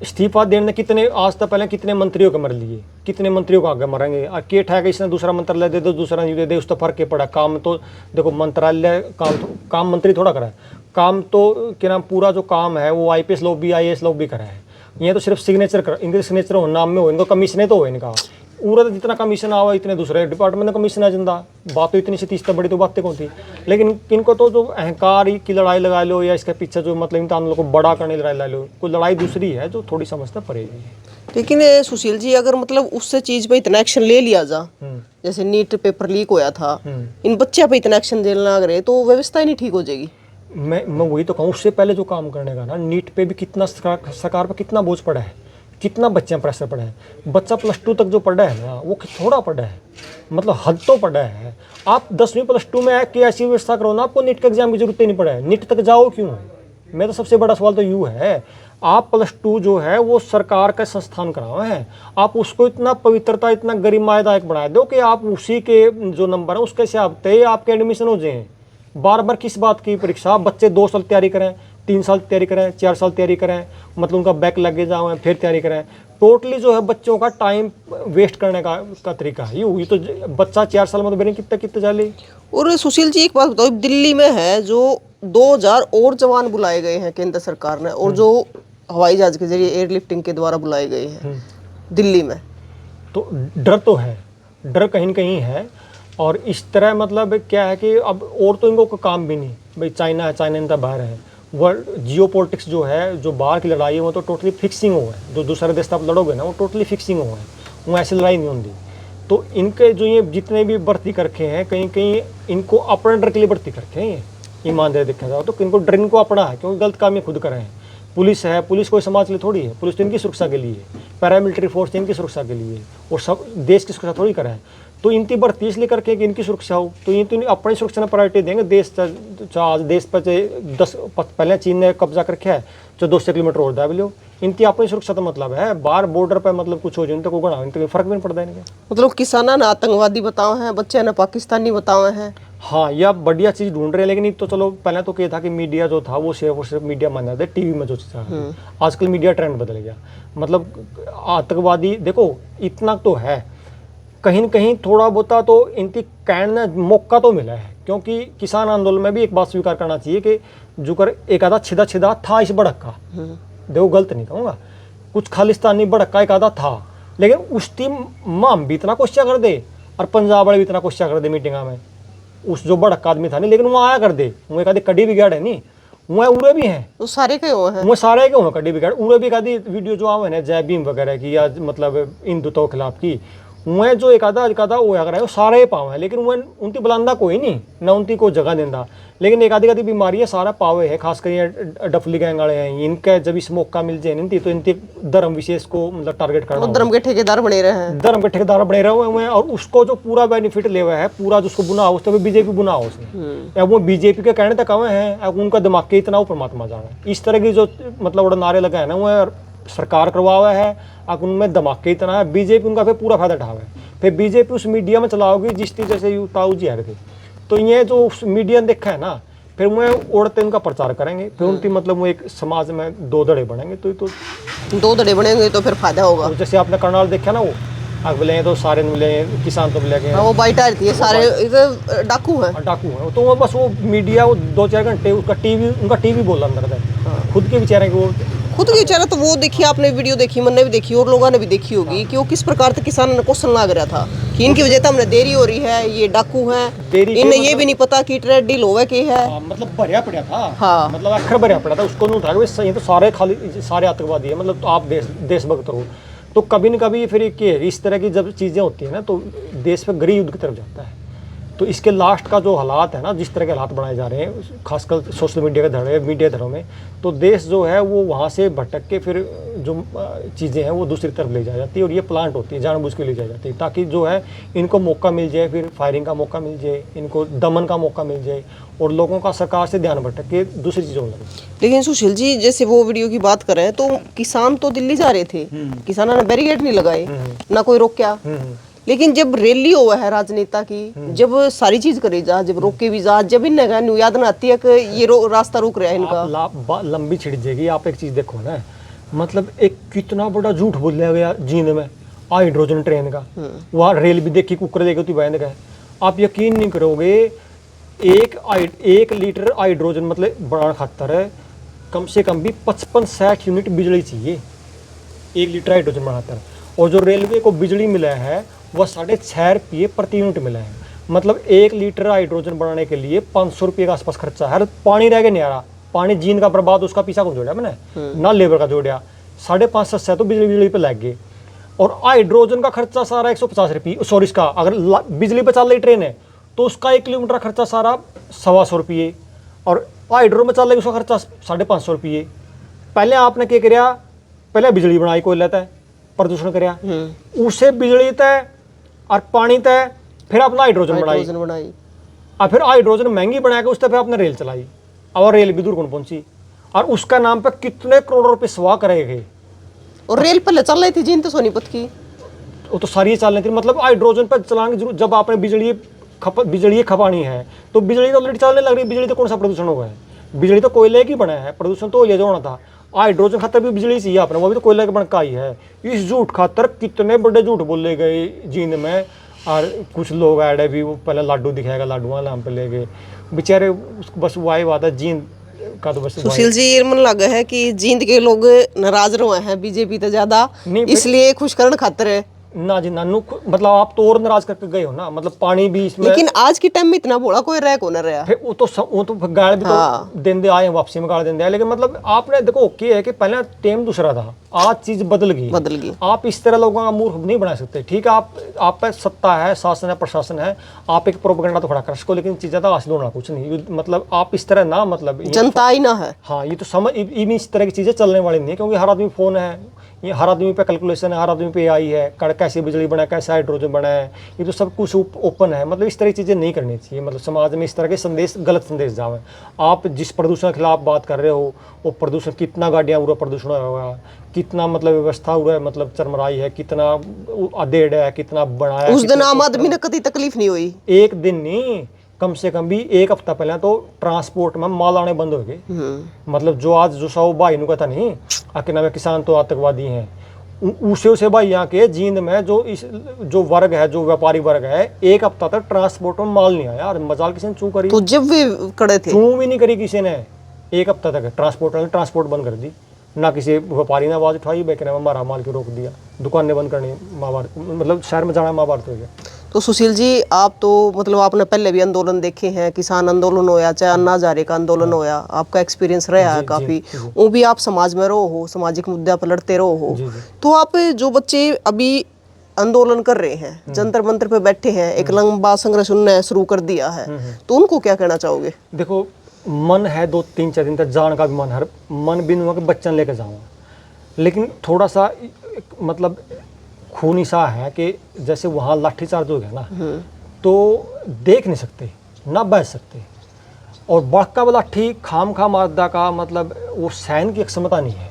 इस्तीफा देने कितने आज तक पहले कितने मंत्रियों के मर लिए, कितने मंत्रियों को आगे मरेंगे। और के ठहर इसने दूसरा मंत्रालय दे दो, दूसरा नहीं दे, उस तो फर्क ही पड़ा। काम तो देखो मंत्रालय काम मंत्री थोड़ा करा है, काम तो क्या नाम पूरा जो काम है वो IPS लोग भी IAS लोग भी करा है। ये तो सिर्फ सिग्नेचर कर, इनके सिग्नेचर हो नाम में हो, इनको कमीशन तो हो इनका पूरा, जितना कमीशन आवा इतने दूसरे डिपार्टमेंट में कमीशन आ जिंदा। बात तो इतनी सी 30 बड़ी तो बातें कौन थी। लेकिन इनको तो जो अहंकार की लड़ाई लगा लो, या इसके पीछे जो मतलब इम्तिहान लोगों को बड़ा करने की लड़ाई लगा लो, कोई लड़ाई दूसरी है जो थोड़ी समझना पड़ेगी। लेकिन सुशील जी, अगर मतलब उससे चीज पे इतना एक्शन ले लिया जा, जैसे नीट पेपर लीक होया था, इन बच्चे पे इतना एक्शन देने लग रहे, तो व्यवस्था ही नहीं ठीक हो जाएगी। मैं वही तो कहूँ, उससे पहले जो काम करने का ना, नीट पे भी कितना सरकार पर कितना बोझ पड़ा है, कितना बच्चे प्रेशर पड़ा है। बच्चा +2 तक जो पढ़ा है ना, वो थोड़ा पढ़ा है, मतलब हद तो पढ़ा है। आप 10वीं +2 में आके ऐसी व्यवस्था करो ना, आपको नीट के एग्जाम की जरूरत ही नहीं पड़ा है। नीट तक जाओ क्यों? मेरा तो सबसे बड़ा सवाल तो यूँ है, आप +2 जो है वो सरकार का संस्थान कराए हैं, आप उसको इतना पवित्रता, इतना गरिमादायक बना दो कि आप उसी के जो नंबर है उसके हिसाब से आपके एडमिशन हो जाए। बार बार किस बात की परीक्षा? बच्चे 2 साल तैयारी करें, 3 साल तैयारी करें, 4 साल तैयारी करें, मतलब उनका बैक लगे जाओ फिर तैयारी करें। टोटली जो है बच्चों का टाइम वेस्ट करने का तरीका है ये तो। बच्चा 4 साल में तो बेरिंग कितने चले। और सुशील जी एक बात बताओ, दिल्ली में है जो 2000 और जवान बुलाए गए हैं केंद्र सरकार ने, और जो हवाई जहाज के जरिए एयरलिफ्टिंग के द्वारा बुलाए गए हैं दिल्ली में, तो डर तो है, डर कहीं न कहीं है। और इस तरह मतलब क्या है कि अब और तो इनको कोई काम भी नहीं, भाई चाइना है, चाइना इनका बाहर है। वर्ल्ड जियो पॉलिटिक्स जो है, जो बाहर की लड़ाई है वो तो टोटली फिक्सिंग हुआ है। जो दूसरे देश आप लड़ोगे ना वो टोटली फिक्सिंग हुआ है, वो ऐसी लड़ाई नहीं होती। तो इनके जो ये जितने भी भर्ती करके हैं, कहीं कहीं इनको अपने डर के लिए भर्ती करके हैं। ये ईमानदारी देखा जाओ तो इनको डर इनको अपना है, क्योंकि गलत काम ये खुद कर रहे हैं। पुलिस है, पुलिस कोई समाज के लिए थोड़ी है, पुलिस तो इनकी सुरक्षा के लिए है। पैरामिलिट्री फोर्स इनकी सुरक्षा के लिए, और सब देश की सुरक्षा थोड़ी कर रहे हैं। तो इनकी भर्ती इसलिए करके कि इनकी सुरक्षा हो, तो ये तो अपनी सुरक्षा में प्रायोरिटी देंगे। देश आज देश पर 10 पहले चीन ने कब्जा करके है, जो 200 किलोमीटर और दाब लो। इनकी अपनी सुरक्षा तो मतलब है, बाहर बॉर्डर पर मतलब कुछ हो जाए तो कोई इनके फर्क भी नहीं पड़ता है। मतलब किसान ने आतंकवादी बताओ हैं, बच्चे ने पाकिस्तानी बताओ हैं। हाँ, यह बढ़िया चीज़ ढूंढ रहे हैं। लेकिन तो चलो पहले तो क्या था कि मीडिया जो था वो सिर्फ मीडिया मान जाते टीवी में जो चीज़ था। आजकल मीडिया ट्रेंड बदल गया। मतलब आतंकवादी देखो इतना तो है, कहीं न कहीं थोड़ा बहुता तो इनकी कहने मौका तो मिला है। क्योंकि किसान आंदोलन में भी एक बात स्वीकार करना चाहिए कि जुकर एक आधा छिदा था इस भड़का, देखो गलत नहीं कहूँगा, कुछ खालिस्तानी भड़का एक आधा था। लेकिन उस टीम माम भी इतना क्वेश्चन कर दे, और पंजाब वाले भी इतना क्वेश्चन कर दे मीटिंग में, उस जो भड़का आदमी था नहीं, लेकिन वहाँ आया कर दे। वो एक आधी कड़ी बिगाड़ है नहीं, वह उड़े भी हैं, तो सारे के हो हैं, वो सारे के हो कड़ी बिगाड़। उड़े भी एक आधी वीडियो जो आवे ना जय भीम वगैरह की, या मतलब हिंदुत्व के खिलाफ की, वह जो एक आधा वो अगर है वो सारे पाव है। लेकिन वह उनकी बुलांदा कोई नहीं ना, उनकी कोई जगह देंदा। लेकिन एक आधी बीमारी है सारा पावे है, खासकर ये डफली गैंग वाले हैं। इनका जब इस मौका मिल जाए इनकी, तो इनके धर्म विशेष को मतलब टारगेट करना, धर्म के ठेकेदार बने रहे हैं, धर्म के ठेकेदार बने रहे हुए हैं। और उसको जो पूरा बेनिफिट ले हुआ है, पूरा जिसको बुना हो उसको बीजेपी बुना हो उसने। अब वो बीजेपी के कहने तक आवे हैं, अब उनका दिमाग के इतना वो परमात्मा जाना है। इस तरह की जो मतलब नारे लगे हैं ना, वो सरकार करवा हुआ है। अब उनमें दिमाग के इतना है, बीजेपी उनका फिर पूरा फायदा उठावे। फिर बीजेपी उस मीडिया में चलाओगी जिस चीज़ जैसे ताऊ जी आ रहे थे, तो ये जो मीडिया ने देखा है ना, फिर वो औरतें उनका प्रचार करेंगे, फिर उनकी मतलब वो एक समाज में 2 धड़े बनेंगे। तो 2 धड़े बनेंगे तो फिर फायदा होगा। जैसे आपने करनाल देखा ना, वो आग मिले तो सारे मिले, किसान तो मिले हाँ, वो बाइट आ रही थी, ये सारे इधर डाकू हैं। डाकू है तो वो बस वो मीडिया वो 2-4 घंटे उनका टीवी बोला अंदर तक, खुद के बेचारे को खुद की बेचारा तो वो देखी आपने वीडियो देखी, मैंने भी देखी और लोगों ने भी देखी होगी कि वो किस प्रकार से किसानों ने क्वेश्चन लाग रहा था कि इनकी वजह से हमने देरी हो रही है, ये डाकू हैं, इन्हें ये भी नहीं पता कि ट्रेड डील होवे की है। मतलब भरिया पड़ा था। हाँ। मतलब अखर भरिया पड़ा था, उसको नहीं उठा के सही तो सारे खाली सारे आतंकवादी है, मतलब तो आप देशभक्त हो। तो कभी न कभी फिर इस तरह की जब चीज़ें होती है ना तो देश पे गृह युद्ध की तरफ जाता है। तो इसके लास्ट का जो हालात है ना, जिस तरह के हालात बनाए जा रहे हैं खासकर सोशल मीडिया के धड़े मीडिया धड़ों में, तो देश जो है वो वहाँ से भटक के फिर जो चीज़ें हैं वो दूसरी तरफ ले जा जाती है, और ये प्लांट होती है, जानबूझ के ले जा जाती है ताकि जो है इनको मौका मिल जाए, फिर फायरिंग का मौका मिल जाए, इनको दमन का मौका मिल जाए और लोगों का सरकार से ध्यान भटक के दूसरी चीज़ों में लगे। लेकिन सुशील जी, जैसे वो वीडियो की बात करें तो किसान तो दिल्ली जा रहे थे, किसानों ने बैरिकेड नहीं लगाए, ना कोई रोका, लेकिन जब रैली हुआ है राजनेता की, जब सारी चीज करी जा, जब रोके भी जा, जब इन्हें याद ना आती है कि ये रास्ता रुक रहा है इनका, लंबी छिड़ जाएगी। आप एक चीज़ देखो ना, मतलब एक कितना बड़ा झूठ बोला गया जींद में हाइड्रोजन ट्रेन का, वहाँ रेल भी देखी, कुकर देखी तो बहन का, आप यकीन नहीं करोगे, 1 लीटर हाइड्रोजन मतलब बनाने खातर कम से कम भी 55-60 यूनिट बिजली चाहिए 1 लीटर हाइड्रोजन बनाकर, और जो रेलवे को बिजली मिला है वह 6.5 रुपये प्रति यूनिट मिला है। मतलब 1 लीटर हाइड्रोजन बनाने के लिए 500 रुपये के आसपास खर्चा है। पानी रह गया नहीं आ रहा, पानी जीन का बर्बाद, उसका पीछा कौन जोड़ा मैंने, ना लेबर का जोड़ा, 550 तो बिजली पे लग गए, और हाइड्रोजन का खर्चा सारा 150 रुपये, सॉरी इसका अगर बिजली पे चल रही ट्रेन है तो उसका 1 किलोमीटर खर्चा सारा 125 रुपये, और हाइड्रो में चल रही उसका खर्चा 550 रुपये। पहले आपने क्या कराया, पहले बिजली बनाई, कोई लेता है प्रदूषण कराया, उसे बिजली तय और पानी तय, फिर अपना हाइड्रोजन बनाई, और फिर हाइड्रोजन महंगी बना के उससे फिर आपने रेल चलाई, और रेल भी दूर कौन पहुंची, और उसका नाम पे कितने करोड़ रुपए स्वाह करे गए। और रेल पहले चल रही थी जीन तो सोनीपत की, वो तो सारी चल रही थी, मतलब हाइड्रोजन पर चलाने की जरूरत, जब आपने बिजली खपानी है तो बिजली तो ऑलरेडी चलने लग रही है, बिजली तो कौन सा प्रदूषण होगा है, बिजली तो कोयले की बना है, प्रदूषण तो ले जाना था, हाइड्रोजन खातर भी बिजली चाहिए आपने, वो भी तो कोयले के बन का ही है। इस झूठ खातर कितने बड़े झूठ बोले गए जींद में, और कुछ लोग ऐड भी वो पहले लाडू दिखाएगा, लाडुआ नाम पे ले गए बेचारे, बस वही बात है जींद का तो बस। सुशील जी, मन लगा है कि जींद के लोग नाराज रहे हैं बीजेपी तो ज्यादा, इसलिए खुश करने खातर है ना जी नानू, मतलब आप तो और नाराज करके गए हो ना, मतलब पानी भी इसमें, लेकिन आज के टाइम में इतना बड़ा कोई रैक होना रहा, फिर वो तो गाल भी तो देंदे आए, वापसी में गाल देंदे आए, लेकिन मतलब आपने देखो क्या है कि पहले टेम दूसरा था, आज चीज बदल गई। आप इस तरह लोगों का मूर्ख नहीं बना सकते। ठीक है, आप पे सत्ता है, शासन है, प्रशासन है, आप एक प्रोपेगेंडा तो खड़ा कर सको, लेकिन चीजें तो हासिल होना कुछ नहीं, मतलब आप इस तरह ना, मतलब जनता ही ना है। हाँ, ये तो समझ इस तरह की चीजें चलने वाली नहीं है, क्योंकि हर आदमी फोन है, ये हर आदमी पे कैलकुलेशन है, हर आदमी पे AI है, कैसे बिजली बना, कैसे हाइड्रोजन बना है, ये तो सब कुछ ओपन है। मतलब इस तरह की चीज़ें नहीं करनी चाहिए, मतलब समाज में इस तरह के संदेश, गलत संदेश जावे। आप जिस प्रदूषण के खिलाफ बात कर रहे हो, वो प्रदूषण कितना गाड़ियाँ पूरा प्रदूषण हुआ, कितना मतलब व्यवस्था हुआ है, मतलब चरमराई है, कितना अधेड़ है, कितना बड़ा है। उस दिन आम आदमी ने कभी तकलीफ नहीं हुई, एक दिन नहीं, कम से कम भी 1 हफ्ता पहले तो ट्रांसपोर्ट में माल आने बंद हो गए। मतलब जो आज जो सौ भाई नु कहता नहीं आके नाम किसान तो आतंकवादी हैं, उसे भाई यहाँ के जींद में जो वर्ग है, जो व्यापारी वर्ग है, 1 हफ्ता तक ट्रांसपोर्ट में माल नहीं आया। मजाल किसी ने चू करी, तो जब वे कड़े थे चू भी नहीं करी किसी ने, 1 हफ्ता तक ट्रांसपोर्ट बंद कर दी, ना किसी व्यापारी ने आवाज उठाई, बेचने में हमारा माल के रोक दिया, दुकानें बंद करनी, मतलब शहर में जाना महाभारत हो गया। तो सुशील जी, आप तो मतलब आपने पहले भी आंदोलन देखे हैं, किसान आंदोलन होया, चाहे अन्ना हजारे का आंदोलन होया, आपका एक्सपीरियंस रहा है काफी, वो भी आप समाज में रहो हो, सामाजिक मुद्दे पर लड़ते रहो हो, तो आप जो बच्चे अभी आंदोलन कर रहे हैं, जंतर मंतर पे बैठे हैं, एक लंबा संघर्ष उन्होंने शुरू कर दिया है, तो उनको क्या कहना चाहोगे? देखो, मन है 2-3-4 दिन तक जान का भी मन भी नहीं हुआ कि बच्चन लेकर जाऊँ, लेकिन थोड़ा सा मतलब खूनी सा है कि जैसे वहाँ लाठीचार्ज हो गया ना, तो देख नहीं सकते, ना बैठ सकते, और बड़का लाठी खाम मारदा का मतलब वो सहन की क्षमता नहीं है।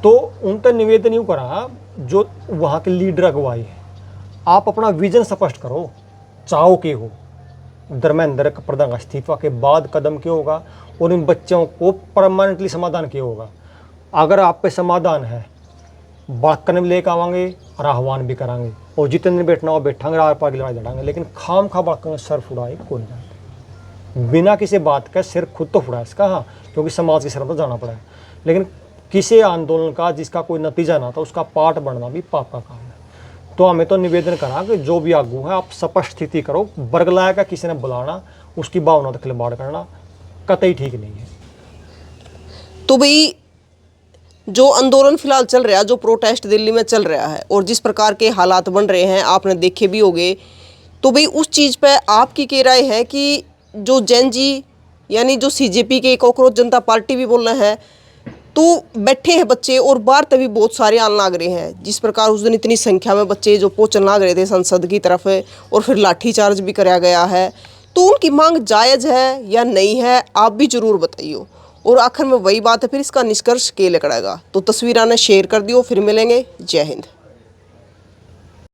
तो उन तक निवेदन यूँ करा, जो वहाँ के लीडर अगुवाई है, आप अपना विजन स्पष्ट करो, चाहो के हो, धर्मेंद्र प्रधान का इस्तीफा के बाद कदम क्या होगा, और इन बच्चों को परमानेंटली समाधान क्या होगा। अगर आप पे समाधान है, बालकन भी लेके आवांगे और आह्वान भी करांगे, और जितने दिन बैठना हो बैठांगे, आर पार की लड़ाई लड़ांगे, लेकिन खाम खा बालकन सर फुड़ाए कोई नहीं, बिना किसी बात का सिर खुद तो फुड़ा इसका, हाँ, क्योंकि समाज की शरण तो जाना पड़ा है, लेकिन किसी आंदोलन का जिसका कोई नतीजा ना था उसका पार्ट बनना भी पाप का काम है। तो हमें तो निवेदन करा कि जो भी आगू है आप स्पष्ट स्थिति करो, बरगलाया का किसी ने बुलाना, उसकी भावना तक खिलवाड़ करना कतई ठीक नहीं है। तो भाई जो आंदोलन फिलहाल चल रहा है, जो प्रोटेस्ट दिल्ली में चल रहा है और जिस प्रकार के हालात बन रहे हैं आपने देखे भी होंगे, तो भाई उस चीज़ पे आपकी क्या राय है कि जो जैन जी यानी जो सीजेपी के कॉकरोच जनता पार्टी भी बोल रहे हैं, तो बैठे हैं बच्चे और बाहर तभी बहुत सारे आने लग रहे हैं, जिस प्रकार उस दिन इतनी संख्या में बच्चे जो पहुँचने लग रहे थे संसद की तरफ और फिर लाठीचार्ज भी कराया गया है, तो उनकी मांग जायज़ है या नहीं है, आप भी ज़रूर बताइए। और आखिर में वही बात है, फिर इसका निष्कर्ष के निकलेगा। तो तस्वीरां ने शेयर कर दियो, फिर मिलेंगे। जय हिंद।